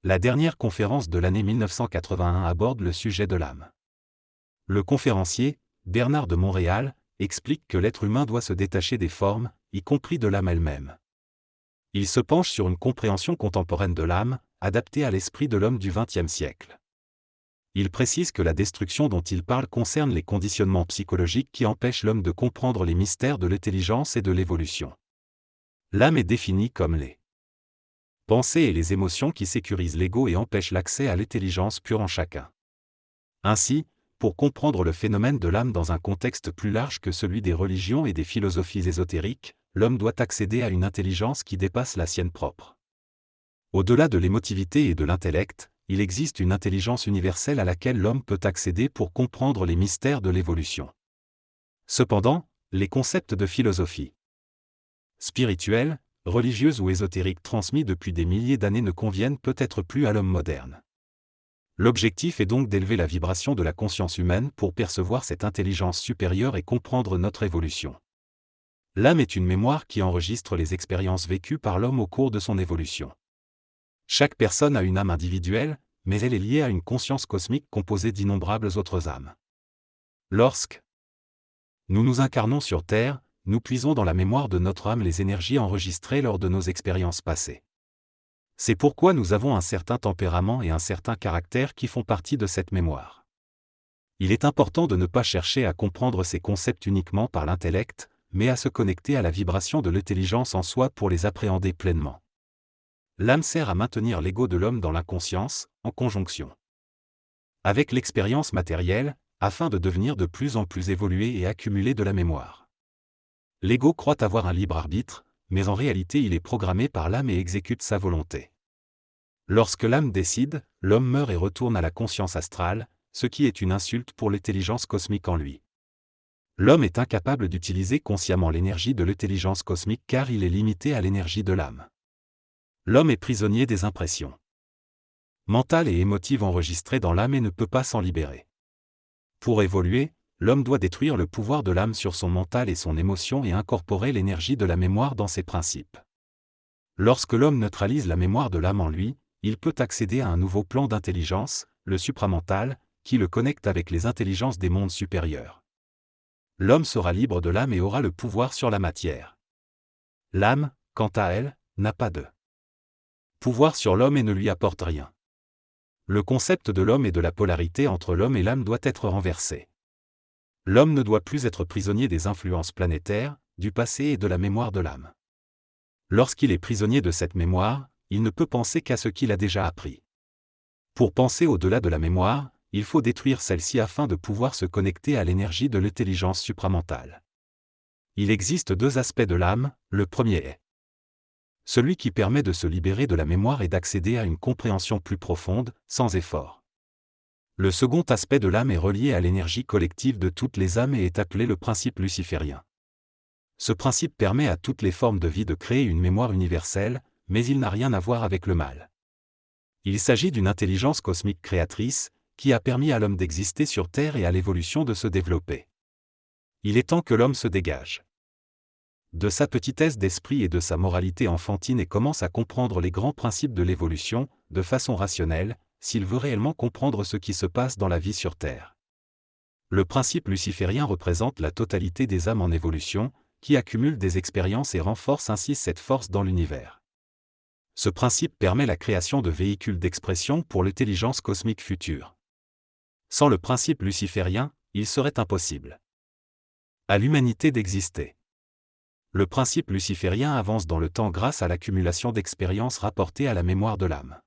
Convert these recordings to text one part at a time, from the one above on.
La dernière conférence de l'année 1981 aborde le sujet de l'âme. Le conférencier, Bernard de Montréal, explique que l'être humain doit se détacher des formes, y compris de l'âme elle-même. Il se penche sur une compréhension contemporaine de l'âme, adaptée à l'esprit de l'homme du XXe siècle. Il précise que la destruction dont il parle concerne les conditionnements psychologiques qui empêchent l'homme de comprendre les mystères de l'intelligence et de l'évolution. L'âme est définie comme les pensées et les émotions qui sécurisent l'ego et empêchent l'accès à l'intelligence pure en chacun. Ainsi, pour comprendre le phénomène de l'âme dans un contexte plus large que celui des religions et des philosophies ésotériques, l'homme doit accéder à une intelligence qui dépasse la sienne propre. Au-delà de l'émotivité et de l'intellect, il existe une intelligence universelle à laquelle l'homme peut accéder pour comprendre les mystères de l'évolution. Cependant, les concepts de philosophie spirituelle, religieuse ou ésotérique transmis depuis des milliers d'années ne conviennent peut-être plus à l'homme moderne. L'objectif est donc d'élever la vibration de la conscience humaine pour percevoir cette intelligence supérieure et comprendre notre évolution. L'âme est une mémoire qui enregistre les expériences vécues par l'homme au cours de son évolution. Chaque personne a une âme individuelle, mais elle est liée à une conscience cosmique composée d'innombrables autres âmes. Lorsque nous nous incarnons sur Terre, nous puisons dans la mémoire de notre âme les énergies enregistrées lors de nos expériences passées. C'est pourquoi nous avons un certain tempérament et un certain caractère qui font partie de cette mémoire. Il est important de ne pas chercher à comprendre ces concepts uniquement par l'intellect, mais à se connecter à la vibration de l'intelligence en soi pour les appréhender pleinement. L'âme sert à maintenir l'ego de l'homme dans l'inconscience, en conjonction avec l'expérience matérielle, afin de devenir de plus en plus évolué et accumuler de la mémoire. L'ego croit avoir un libre arbitre, mais en réalité il est programmé par l'âme et exécute sa volonté. Lorsque l'âme décide, l'homme meurt et retourne à la conscience astrale, ce qui est une insulte pour l'intelligence cosmique en lui. L'homme est incapable d'utiliser consciemment l'énergie de l'intelligence cosmique car il est limité à l'énergie de l'âme. L'homme est prisonnier des impressions mentales et émotives enregistrées dans l'âme et ne peut pas s'en libérer. Pour évoluer, l'homme doit détruire le pouvoir de l'âme sur son mental et son émotion et incorporer l'énergie de la mémoire dans ses principes. Lorsque l'homme neutralise la mémoire de l'âme en lui, il peut accéder à un nouveau plan d'intelligence, le supramental, qui le connecte avec les intelligences des mondes supérieurs. L'homme sera libre de l'âme et aura le pouvoir sur la matière. L'âme, quant à elle, n'a pas de pouvoir sur l'homme et ne lui apporte rien. Le concept de l'homme et de la polarité entre l'homme et l'âme doit être renversé. L'homme ne doit plus être prisonnier des influences planétaires, du passé et de la mémoire de l'âme. Lorsqu'il est prisonnier de cette mémoire, il ne peut penser qu'à ce qu'il a déjà appris. Pour penser au-delà de la mémoire, il faut détruire celle-ci afin de pouvoir se connecter à l'énergie de l'intelligence supramentale. Il existe deux aspects de l'âme, le premier est celui qui permet de se libérer de la mémoire et d'accéder à une compréhension plus profonde, sans effort. Le second aspect de l'âme est relié à l'énergie collective de toutes les âmes et est appelé le principe luciférien. Ce principe permet à toutes les formes de vie de créer une mémoire universelle, mais il n'a rien à voir avec le mal. Il s'agit d'une intelligence cosmique créatrice, qui a permis à l'homme d'exister sur Terre et à l'évolution de se développer. Il est temps que l'homme se dégage de sa petitesse d'esprit et de sa moralité enfantine et commence à comprendre les grands principes de l'évolution, de façon rationnelle, s'il veut réellement comprendre ce qui se passe dans la vie sur Terre. Le principe luciférien représente la totalité des âmes en évolution, qui accumulent des expériences et renforcent ainsi cette force dans l'univers. Ce principe permet la création de véhicules d'expression pour l'intelligence cosmique future. Sans le principe luciférien, il serait impossible à l'humanité d'exister. Le principe luciférien avance dans le temps grâce à l'accumulation d'expériences rapportées à la mémoire de l'âme.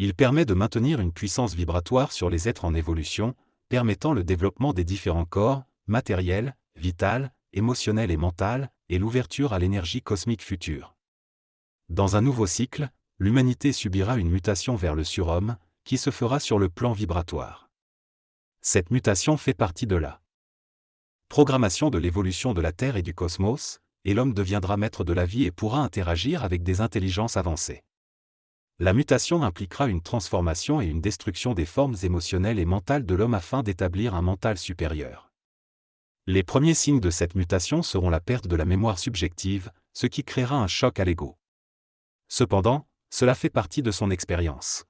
Il permet de maintenir une puissance vibratoire sur les êtres en évolution, permettant le développement des différents corps, matériel, vital, émotionnel et mental, et l'ouverture à l'énergie cosmique future. Dans un nouveau cycle, l'humanité subira une mutation vers le surhomme, qui se fera sur le plan vibratoire. Cette mutation fait partie de la programmation de l'évolution de la Terre et du cosmos, et l'homme deviendra maître de la vie et pourra interagir avec des intelligences avancées. La mutation impliquera une transformation et une destruction des formes émotionnelles et mentales de l'homme afin d'établir un mental supérieur. Les premiers signes de cette mutation seront la perte de la mémoire subjective, ce qui créera un choc à l'ego. Cependant, cela fait partie de son expérience.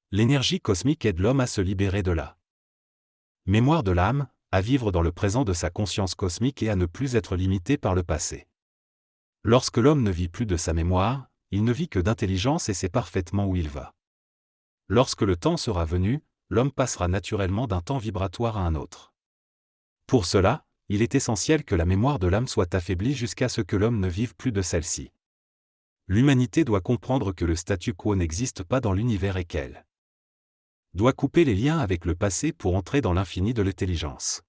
L'énergie cosmique aide l'homme à se libérer de la mémoire de l'âme, à vivre dans le présent de sa conscience cosmique et à ne plus être limité par le passé. Lorsque l'homme ne vit plus de sa mémoire, il ne vit que d'intelligence et sait parfaitement où il va. Lorsque le temps sera venu, l'homme passera naturellement d'un temps vibratoire à un autre. Pour cela, il est essentiel que la mémoire de l'âme soit affaiblie jusqu'à ce que l'homme ne vive plus de celle-ci. L'humanité doit comprendre que le statu quo n'existe pas dans l'univers et qu'elle doit couper les liens avec le passé pour entrer dans l'infini de l'intelligence.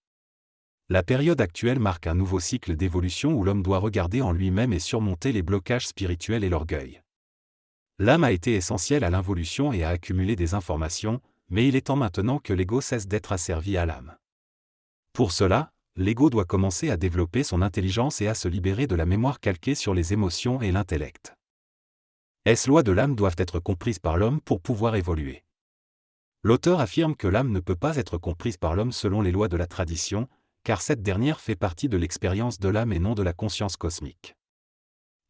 La période actuelle marque un nouveau cycle d'évolution où l'homme doit regarder en lui-même et surmonter les blocages spirituels et l'orgueil. L'âme a été essentielle à l'involution et a accumulé des informations, mais il est temps maintenant que l'ego cesse d'être asservi à l'âme. Pour cela, l'ego doit commencer à développer son intelligence et à se libérer de la mémoire calquée sur les émotions et l'intellect. Les lois de l'âme doivent être comprises par l'homme pour pouvoir évoluer. L'auteur affirme que l'âme ne peut pas être comprise par l'homme selon les lois de la tradition, car cette dernière fait partie de l'expérience de l'âme et non de la conscience cosmique.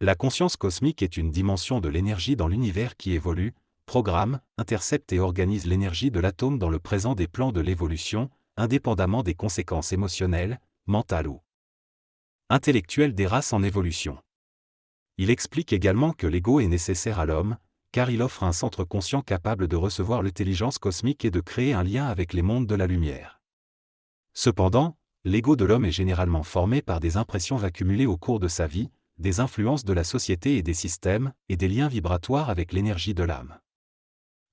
La conscience cosmique est une dimension de l'énergie dans l'univers qui évolue, programme, intercepte et organise l'énergie de l'atome dans le présent des plans de l'évolution, indépendamment des conséquences émotionnelles, mentales ou intellectuelles des races en évolution. Il explique également que l'ego est nécessaire à l'homme, car il offre un centre conscient capable de recevoir l'intelligence cosmique et de créer un lien avec les mondes de la lumière. Cependant, l'ego de l'homme est généralement formé par des impressions accumulées au cours de sa vie, des influences de la société et des systèmes, et des liens vibratoires avec l'énergie de l'âme.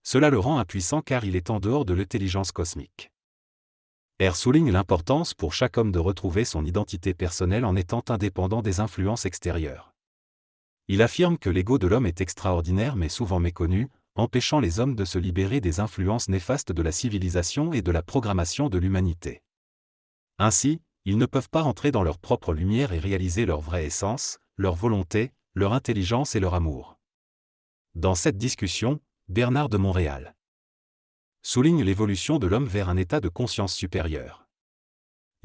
Cela le rend impuissant car il est en dehors de l'intelligence cosmique. R souligne l'importance pour chaque homme de retrouver son identité personnelle en étant indépendant des influences extérieures. Il affirme que l'ego de l'homme est extraordinaire mais souvent méconnu, empêchant les hommes de se libérer des influences néfastes de la civilisation et de la programmation de l'humanité. Ainsi, ils ne peuvent pas rentrer dans leur propre lumière et réaliser leur vraie essence, leur volonté, leur intelligence et leur amour. Dans cette discussion, Bernard de Montréal souligne l'évolution de l'homme vers un état de conscience supérieure.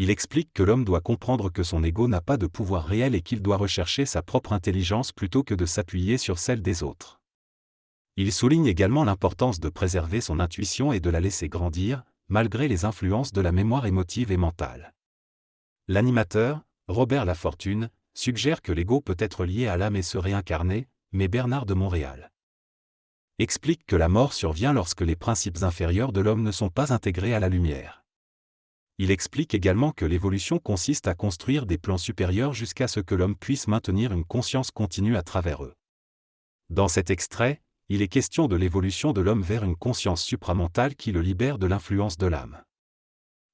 Il explique que l'homme doit comprendre que son ego n'a pas de pouvoir réel et qu'il doit rechercher sa propre intelligence plutôt que de s'appuyer sur celle des autres. Il souligne également l'importance de préserver son intuition et de la laisser grandir, malgré les influences de la mémoire émotive et mentale. L'animateur, Robert Lafortune, suggère que l'ego peut être lié à l'âme et se réincarner, mais Bernard de Montréal explique que la mort survient lorsque les principes inférieurs de l'homme ne sont pas intégrés à la lumière. Il explique également que l'évolution consiste à construire des plans supérieurs jusqu'à ce que l'homme puisse maintenir une conscience continue à travers eux. Dans cet extrait, il est question de l'évolution de l'homme vers une conscience supramentale qui le libère de l'influence de l'âme.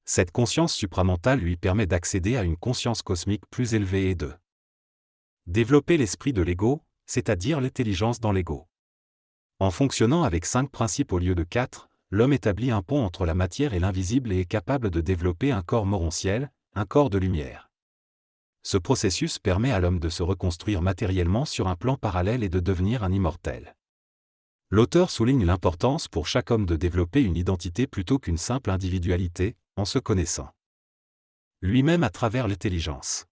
Cette conscience supramentale lui permet d'accéder à une conscience cosmique plus élevée et de développer l'esprit de l'ego, c'est-à-dire l'intelligence dans l'ego. En fonctionnant avec 5 principes au lieu de 4, l'homme établit un pont entre la matière et l'invisible et est capable de développer un corps morontiel, un corps de lumière. Ce processus permet à l'homme de se reconstruire matériellement sur un plan parallèle et de devenir un immortel. L'auteur souligne l'importance pour chaque homme de développer une identité plutôt qu'une simple individualité, en se connaissant lui-même à travers l'intelligence.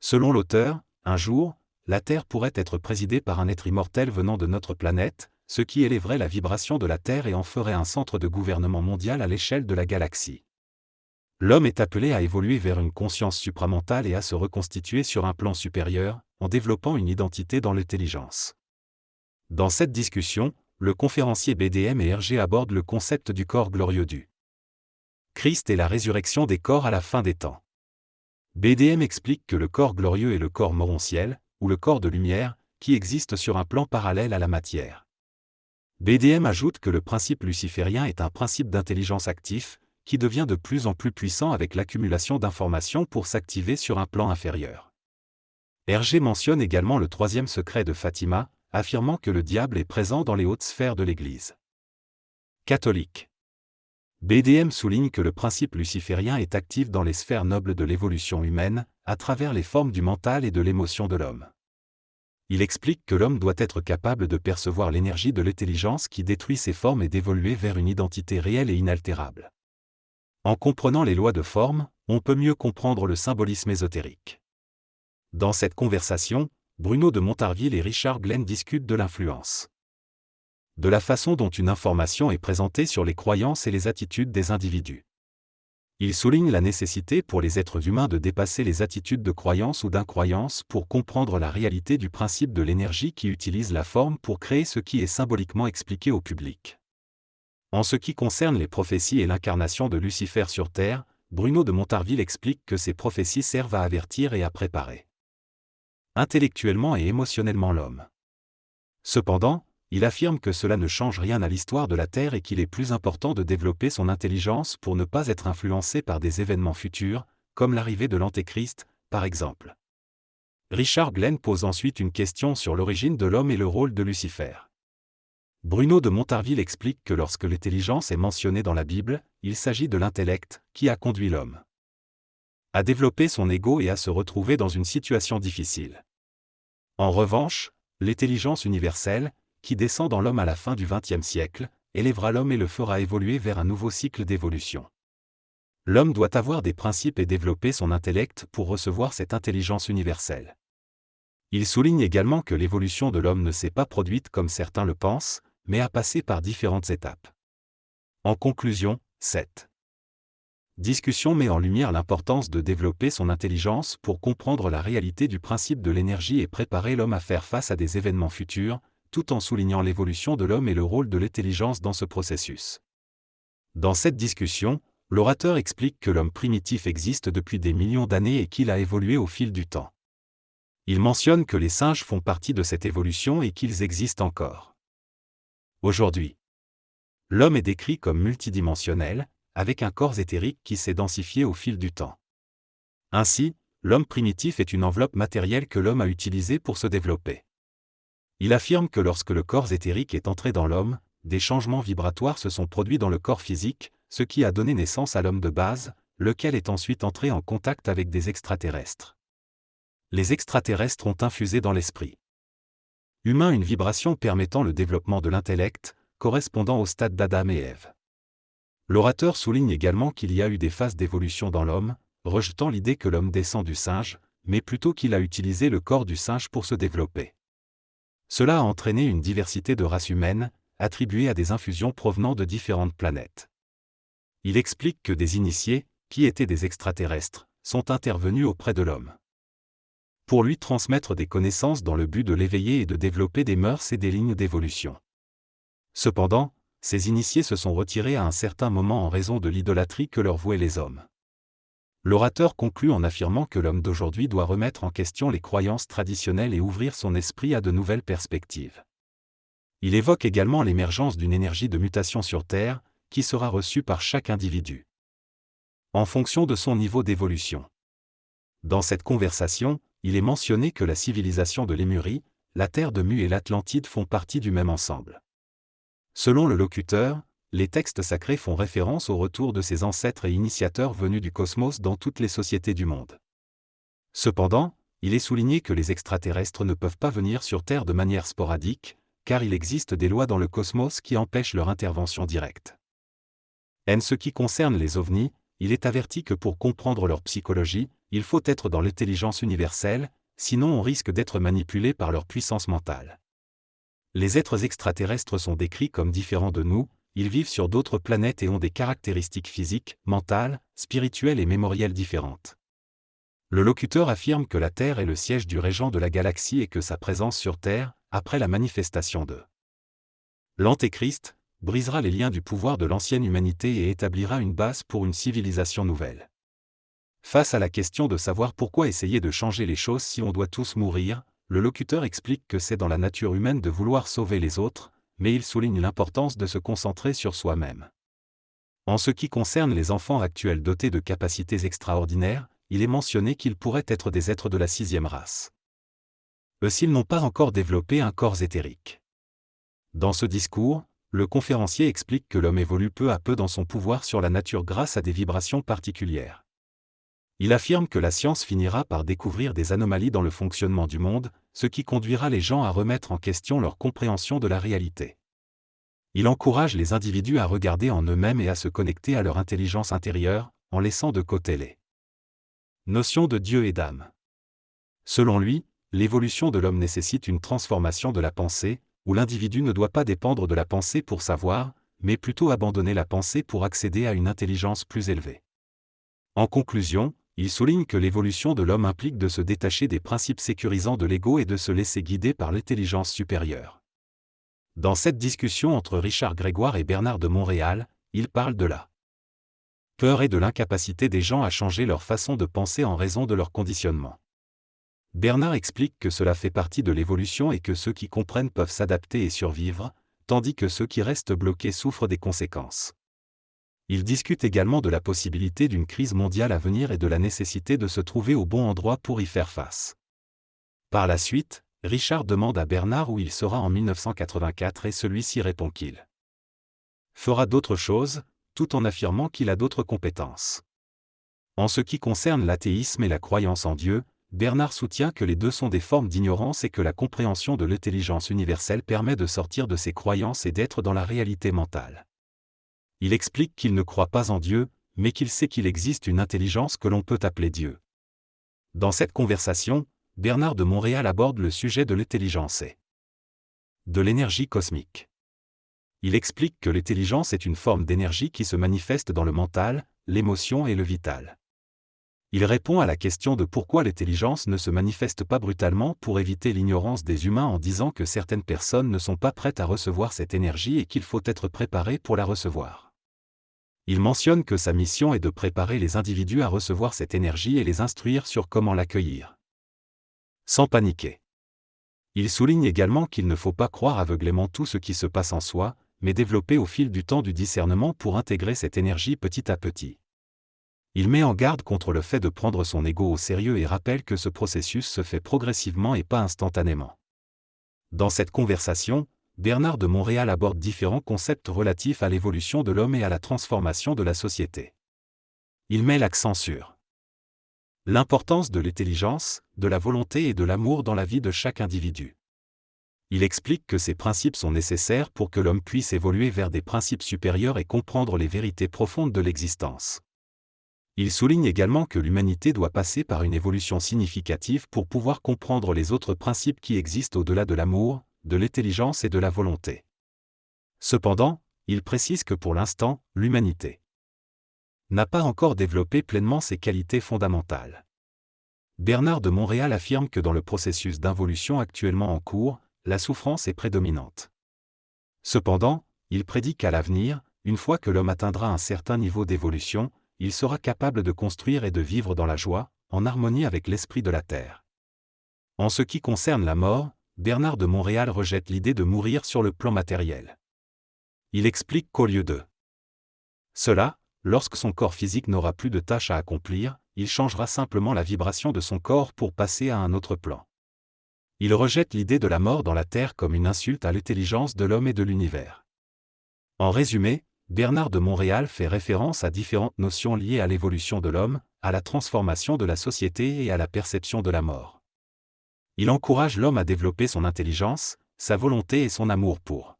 Selon l'auteur, un jour, la Terre pourrait être présidée par un être immortel venant de notre planète, ce qui élèverait la vibration de la Terre et en ferait un centre de gouvernement mondial à l'échelle de la galaxie. L'homme est appelé à évoluer vers une conscience supramentale et à se reconstituer sur un plan supérieur, en développant une identité dans l'intelligence. Dans cette discussion, le conférencier BDM et Hergé abordent le concept du corps glorieux du Christ et la résurrection des corps à la fin des temps. BDM explique que le corps glorieux est le corps morontiel, ou le corps de lumière, qui existe sur un plan parallèle à la matière. BDM ajoute que le principe luciférien est un principe d'intelligence actif, qui devient de plus en plus puissant avec l'accumulation d'informations pour s'activer sur un plan inférieur. Hergé mentionne également le 3e secret de Fatima, affirmant que le diable est présent dans les hautes sphères de l'Église catholique. BDM souligne que le principe luciférien est actif dans les sphères nobles de l'évolution humaine, à travers les formes du mental et de l'émotion de l'homme. Il explique que l'homme doit être capable de percevoir l'énergie de l'intelligence qui détruit ses formes et d'évoluer vers une identité réelle et inaltérable. En comprenant les lois de forme, on peut mieux comprendre le symbolisme ésotérique. Dans cette conversation, Bruno de Montarville et Richard Glenn discutent de l'influence de la façon dont une information est présentée sur les croyances et les attitudes des individus. Il souligne la nécessité pour les êtres humains de dépasser les attitudes de croyance ou d'incroyance pour comprendre la réalité du principe de l'énergie qui utilise la forme pour créer ce qui est symboliquement expliqué au public. En ce qui concerne les prophéties et l'incarnation de Lucifer sur Terre, Bruno de Montarville explique que ces prophéties servent à avertir et à préparer intellectuellement et émotionnellement l'homme. Cependant, il affirme que cela ne change rien à l'histoire de la Terre et qu'il est plus important de développer son intelligence pour ne pas être influencé par des événements futurs, comme l'arrivée de l'Antéchrist, par exemple. Richard Glenn pose ensuite une question sur l'origine de l'homme et le rôle de Lucifer. Bruno de Montarville explique que lorsque l'intelligence est mentionnée dans la Bible, il s'agit de l'intellect qui a conduit l'homme à développer son ego et à se retrouver dans une situation difficile. En revanche, l'intelligence universelle, qui descend dans l'homme à la fin du XXe siècle, élèvera l'homme et le fera évoluer vers un nouveau cycle d'évolution. L'homme doit avoir des principes et développer son intellect pour recevoir cette intelligence universelle. Il souligne également que l'évolution de l'homme ne s'est pas produite comme certains le pensent, mais a passé par différentes étapes. En conclusion, cette discussion met en lumière l'importance de développer son intelligence pour comprendre la réalité du principe de l'énergie et préparer l'homme à faire face à des événements futurs, tout en soulignant l'évolution de l'homme et le rôle de l'intelligence dans ce processus. Dans cette discussion, l'orateur explique que l'homme primitif existe depuis des millions d'années et qu'il a évolué au fil du temps. Il mentionne que les singes font partie de cette évolution et qu'ils existent encore aujourd'hui. L'homme est décrit comme multidimensionnel, avec un corps éthérique qui s'est densifié au fil du temps. Ainsi, l'homme primitif est une enveloppe matérielle que l'homme a utilisée pour se développer. Il affirme que lorsque le corps éthérique est entré dans l'homme, des changements vibratoires se sont produits dans le corps physique, ce qui a donné naissance à l'homme de base, lequel est ensuite entré en contact avec des extraterrestres. Les extraterrestres ont infusé dans l'esprit humain une vibration permettant le développement de l'intellect, correspondant au stade d'Adam et Ève. L'orateur souligne également qu'il y a eu des phases d'évolution dans l'homme, rejetant l'idée que l'homme descend du singe, mais plutôt qu'il a utilisé le corps du singe pour se développer. Cela a entraîné une diversité de races humaines, attribuées à des infusions provenant de différentes planètes. Il explique que des initiés, qui étaient des extraterrestres, sont intervenus auprès de l'homme pour lui transmettre des connaissances dans le but de l'éveiller et de développer des mœurs et des lignes d'évolution. Cependant, ces initiés se sont retirés à un certain moment en raison de l'idolâtrie que leur vouaient les hommes. L'orateur conclut en affirmant que l'homme d'aujourd'hui doit remettre en question les croyances traditionnelles et ouvrir son esprit à de nouvelles perspectives. Il évoque également l'émergence d'une énergie de mutation sur Terre, qui sera reçue par chaque individu en fonction de son niveau d'évolution. Dans cette conversation, il est mentionné que la civilisation de Lémurie, la terre de Mu et l'Atlantide font partie du même ensemble. Selon le locuteur, les textes sacrés font référence au retour de ces ancêtres et initiateurs venus du cosmos dans toutes les sociétés du monde. Cependant, il est souligné que les extraterrestres ne peuvent pas venir sur Terre de manière sporadique, car il existe des lois dans le cosmos qui empêchent leur intervention directe. En ce qui concerne les ovnis, il est averti que pour comprendre leur psychologie, il faut être dans l'intelligence universelle, sinon on risque d'être manipulé par leur puissance mentale. Les êtres extraterrestres sont décrits comme différents de nous, ils vivent sur d'autres planètes et ont des caractéristiques physiques, mentales, spirituelles et mémorielles différentes. Le locuteur affirme que la Terre est le siège du régent de la galaxie et que sa présence sur Terre, après la manifestation de l'Antéchrist, brisera les liens du pouvoir de l'ancienne humanité et établira une base pour une civilisation nouvelle. Face à la question de savoir pourquoi essayer de changer les choses si on doit tous mourir, le locuteur explique que c'est dans la nature humaine de vouloir sauver les autres, mais il souligne l'importance de se concentrer sur soi-même. En ce qui concerne les enfants actuels dotés de capacités extraordinaires, il est mentionné qu'ils pourraient être des êtres de la 6e race. Eux s'ils n'ont pas encore développé un corps éthérique. Dans ce discours, le conférencier explique que l'homme évolue peu à peu dans son pouvoir sur la nature grâce à des vibrations particulières. Il affirme que la science finira par découvrir des anomalies dans le fonctionnement du monde, ce qui conduira les gens à remettre en question leur compréhension de la réalité. Il encourage les individus à regarder en eux-mêmes et à se connecter à leur intelligence intérieure, en laissant de côté les notions de Dieu et d'âme. Selon lui, l'évolution de l'homme nécessite une transformation de la pensée, où l'individu ne doit pas dépendre de la pensée pour savoir, mais plutôt abandonner la pensée pour accéder à une intelligence plus élevée. En conclusion, il souligne que l'évolution de l'homme implique de se détacher des principes sécurisants de l'ego et de se laisser guider par l'intelligence supérieure. Dans cette discussion entre Richard Grégoire et Bernard de Montréal, il parle de la peur et de l'incapacité des gens à changer leur façon de penser en raison de leur conditionnement. Bernard explique que cela fait partie de l'évolution et que ceux qui comprennent peuvent s'adapter et survivre, tandis que ceux qui restent bloqués souffrent des conséquences. Il discute également de la possibilité d'une crise mondiale à venir et de la nécessité de se trouver au bon endroit pour y faire face. Par la suite, Richard demande à Bernard où il sera en 1984 et celui-ci répond qu'il fera d'autres choses, tout en affirmant qu'il a d'autres compétences. En ce qui concerne l'athéisme et la croyance en Dieu, Bernard soutient que les deux sont des formes d'ignorance et que la compréhension de l'intelligence universelle permet de sortir de ces croyances et d'être dans la réalité mentale. Il explique qu'il ne croit pas en Dieu, mais qu'il sait qu'il existe une intelligence que l'on peut appeler Dieu. Dans cette conversation, Bernard de Montréal aborde le sujet de l'intelligence et de l'énergie cosmique. Il explique que l'intelligence est une forme d'énergie qui se manifeste dans le mental, l'émotion et le vital. Il répond à la question de pourquoi l'intelligence ne se manifeste pas brutalement pour éviter l'ignorance des humains en disant que certaines personnes ne sont pas prêtes à recevoir cette énergie et qu'il faut être préparé pour la recevoir. Il mentionne que sa mission est de préparer les individus à recevoir cette énergie et les instruire sur comment l'accueillir. Sans paniquer. Il souligne également qu'il ne faut pas croire aveuglément tout ce qui se passe en soi, mais développer au fil du temps du discernement pour intégrer cette énergie petit à petit. Il met en garde contre le fait de prendre son ego au sérieux et rappelle que ce processus se fait progressivement et pas instantanément. Dans cette conversation, Bernard de Montréal aborde différents concepts relatifs à l'évolution de l'homme et à la transformation de la société. Il met l'accent sur l'importance de l'intelligence, de la volonté et de l'amour dans la vie de chaque individu. Il explique que ces principes sont nécessaires pour que l'homme puisse évoluer vers des principes supérieurs et comprendre les vérités profondes de l'existence. Il souligne également que l'humanité doit passer par une évolution significative pour pouvoir comprendre les autres principes qui existent au-delà de l'amour, de l'intelligence et de la volonté. Cependant, il précise que pour l'instant, l'humanité n'a pas encore développé pleinement ses qualités fondamentales. Bernard de Montréal affirme que dans le processus d'involution actuellement en cours, la souffrance est prédominante. Cependant, il prédit qu'à l'avenir, une fois que l'homme atteindra un certain niveau d'évolution, il sera capable de construire et de vivre dans la joie, en harmonie avec l'esprit de la terre. En ce qui concerne la mort, Bernard de Montréal rejette l'idée de mourir sur le plan matériel. Il explique qu'au lieu de cela, lorsque son corps physique n'aura plus de tâches à accomplir, il changera simplement la vibration de son corps pour passer à un autre plan. Il rejette l'idée de la mort dans la terre comme une insulte à l'intelligence de l'homme et de l'univers. En résumé, Bernard de Montréal fait référence à différentes notions liées à l'évolution de l'homme, à la transformation de la société et à la perception de la mort. Il encourage l'homme à développer son intelligence, sa volonté et son amour pour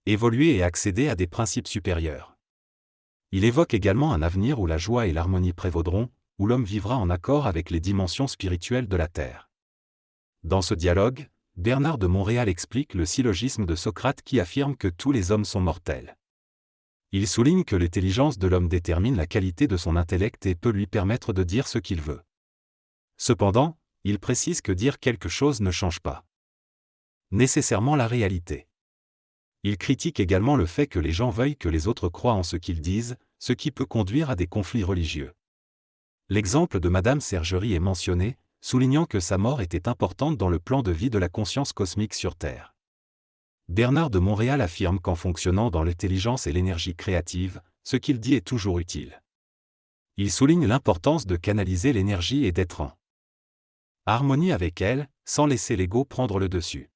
évoluer et accéder à des principes supérieurs. Il évoque également un avenir où la joie et l'harmonie prévaudront, où l'homme vivra en accord avec les dimensions spirituelles de la terre. Dans ce dialogue, Bernard de Montréal explique le syllogisme de Socrate qui affirme que tous les hommes sont mortels. Il souligne que l'intelligence de l'homme détermine la qualité de son intellect et peut lui permettre de dire ce qu'il veut. Cependant, il précise que dire quelque chose ne change pas nécessairement la réalité. Il critique également le fait que les gens veuillent que les autres croient en ce qu'ils disent, ce qui peut conduire à des conflits religieux. L'exemple de Madame Sergerie est mentionné, soulignant que sa mort était importante dans le plan de vie de la conscience cosmique sur Terre. Bernard de Montréal affirme qu'en fonctionnant dans l'intelligence et l'énergie créative, ce qu'il dit est toujours utile. Il souligne l'importance de canaliser l'énergie et d'être en harmonie avec elle, sans laisser l'ego prendre le dessus.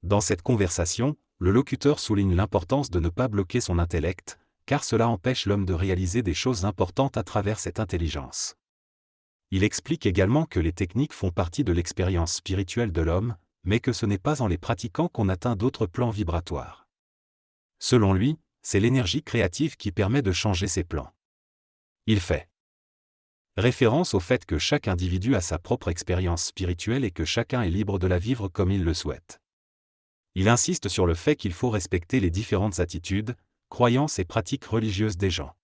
Dans cette conversation, le locuteur souligne l'importance de ne pas bloquer son intellect, car cela empêche l'homme de réaliser des choses importantes à travers cette intelligence. Il explique également que les techniques font partie de l'expérience spirituelle de l'homme, mais que ce n'est pas en les pratiquant qu'on atteint d'autres plans vibratoires. Selon lui, c'est l'énergie créative qui permet de changer ces plans. Il fait référence au fait que chaque individu a sa propre expérience spirituelle et que chacun est libre de la vivre comme il le souhaite. Il insiste sur le fait qu'il faut respecter les différentes attitudes, croyances et pratiques religieuses des gens.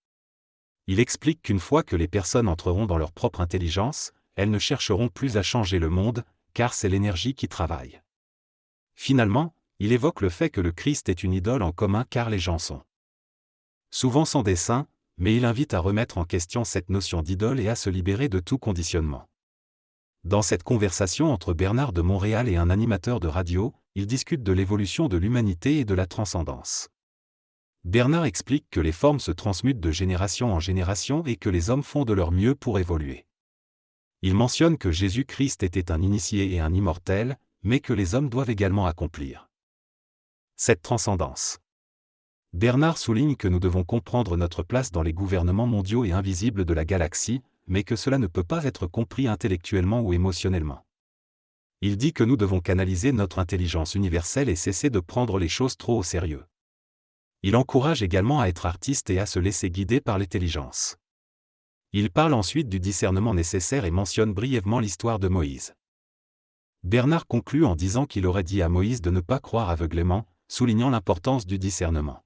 Il explique qu'une fois que les personnes entreront dans leur propre intelligence, elles ne chercheront plus à changer le monde, car c'est l'énergie qui travaille. Finalement, il évoque le fait que le Christ est une idole en commun car les gens sont souvent sans dessein, mais il invite à remettre en question cette notion d'idole et à se libérer de tout conditionnement. Dans cette conversation entre Bernard de Montréal et un animateur de radio, ils discutent de l'évolution de l'humanité et de la transcendance. Bernard explique que les formes se transmutent de génération en génération et que les hommes font de leur mieux pour évoluer. Il mentionne que Jésus-Christ était un initié et un immortel, mais que les hommes doivent également accomplir cette transcendance. Bernard souligne que nous devons comprendre notre place dans les gouvernements mondiaux et invisibles de la galaxie, mais que cela ne peut pas être compris intellectuellement ou émotionnellement. Il dit que nous devons canaliser notre intelligence universelle et cesser de prendre les choses trop au sérieux. Il encourage également à être artiste et à se laisser guider par l'intelligence. Il parle ensuite du discernement nécessaire et mentionne brièvement l'histoire de Moïse. Bernard conclut en disant qu'il aurait dit à Moïse de ne pas croire aveuglément, soulignant l'importance du discernement.